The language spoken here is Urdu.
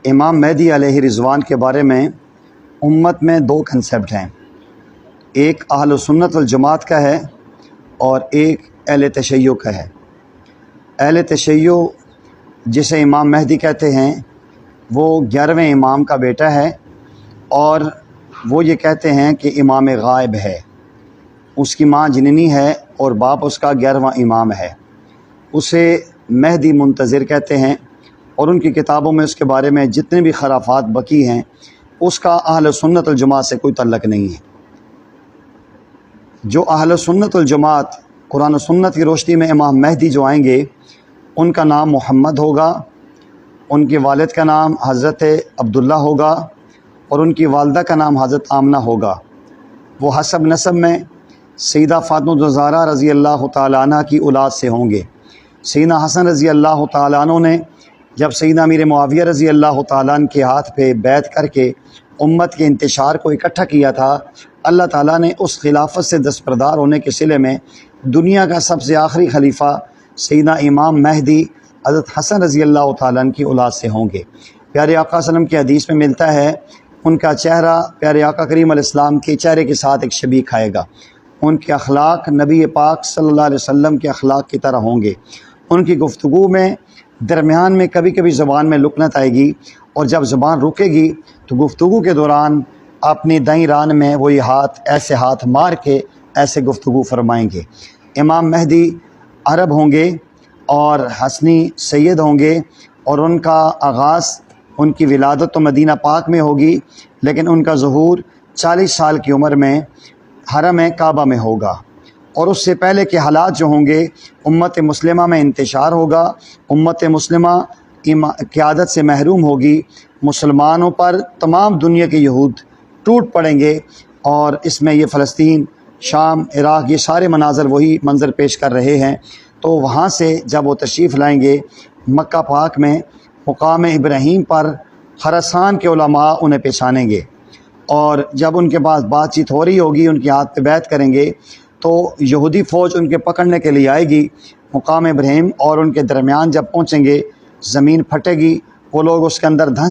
امام مہدی علیہ رضوان کے بارے میں امت میں دو کنسیپٹ ہیں، ایک اہل سنت والجماعت کا ہے اور ایک اہل تشیع کا ہے۔ اہل تشیع جسے امام مہدی کہتے ہیں وہ 11ویں امام کا بیٹا ہے، اور وہ یہ کہتے ہیں کہ امام غائب ہے، اس کی ماں جننی ہے اور باپ اس کا 11واں امام ہے، اسے مہدی منتظر کہتے ہیں، اور ان کی کتابوں میں اس کے بارے میں جتنے بھی خرافات بکی ہیں اس کا اہل سنت والجماعت سے کوئی تعلق نہیں ہے۔ جو اہل سنت والجماعت قرآن و سنت کی روشنی میں امام مہدی جو آئیں گے ان کا نام محمد ہوگا، ان کے والد کا نام حضرت عبداللہ ہوگا اور ان کی والدہ کا نام حضرت آمنہ ہوگا۔ وہ حسب نسب میں سیدہ فاطمہ الزہرا رضی اللہ تعالیٰ عنہ کی اولاد سے ہوں گے۔ سیدنا حسن رضی اللہ تعالیٰ عنہ نے جب سیدنا امیر معاویہ رضی اللہ تعالیٰ عنہ کے ہاتھ پہ بیعت کر کے امت کے انتشار کو اکٹھا کیا تھا، اللہ تعالیٰ نے اس خلافت سے دستبردار ہونے کے صلے میں دنیا کا سب سے آخری خلیفہ سیدنا امام مہدی حضرت حسن رضی اللہ تعالیٰ عنہ کی اولاد سے ہوں گے۔ پیارے آقا صلی اللہ علیہ وسلم کی حدیث میں ملتا ہے ان کا چہرہ پیارے آقا کریم علیہ السلام کے چہرے کے ساتھ ایک شبیہ کھائے گا، ان کے اخلاق نبی پاک صلی اللہ علیہ وسلم کے اخلاق کی طرح ہوں گے، ان کی گفتگو میں درمیان میں کبھی کبھی زبان میں لکنت آئے گی، اور جب زبان رکے گی تو گفتگو کے دوران اپنی دائیں ران میں وہ یہ ایسے ہاتھ مار کے ایسے گفتگو فرمائیں گے۔ امام مہدی عرب ہوں گے اور حسنی سید ہوں گے، اور ان کا آغاز ان کی ولادت تو مدینہ پاک میں ہوگی، لیکن ان کا ظہور 40 سال کی عمر میں حرم کعبہ میں ہوگا، اور اس سے پہلے کے حالات جو ہوں گے امت مسلمہ میں انتشار ہوگا، امت مسلمہ قیادت سے محروم ہوگی، مسلمانوں پر تمام دنیا کے یہود ٹوٹ پڑیں گے، اور اس میں یہ فلسطین، شام، عراق، یہ سارے مناظر وہی منظر پیش کر رہے ہیں۔ تو وہاں سے جب وہ تشریف لائیں گے مکہ پاک میں مقام ابراہیم پر خراسان کے علماء انہیں پہچانیں گے، اور جب ان کے پاس بات چیت ہو رہی ہوگی، ان کے ہاتھ پہ بیعت کریں گے تو یہودی فوج ان کے پکڑنے کے لیے آئے گی مقام ابراہیم، اور ان کے درمیان جب پہنچیں گے زمین پھٹے گی، وہ لوگ اس کے اندر دھنس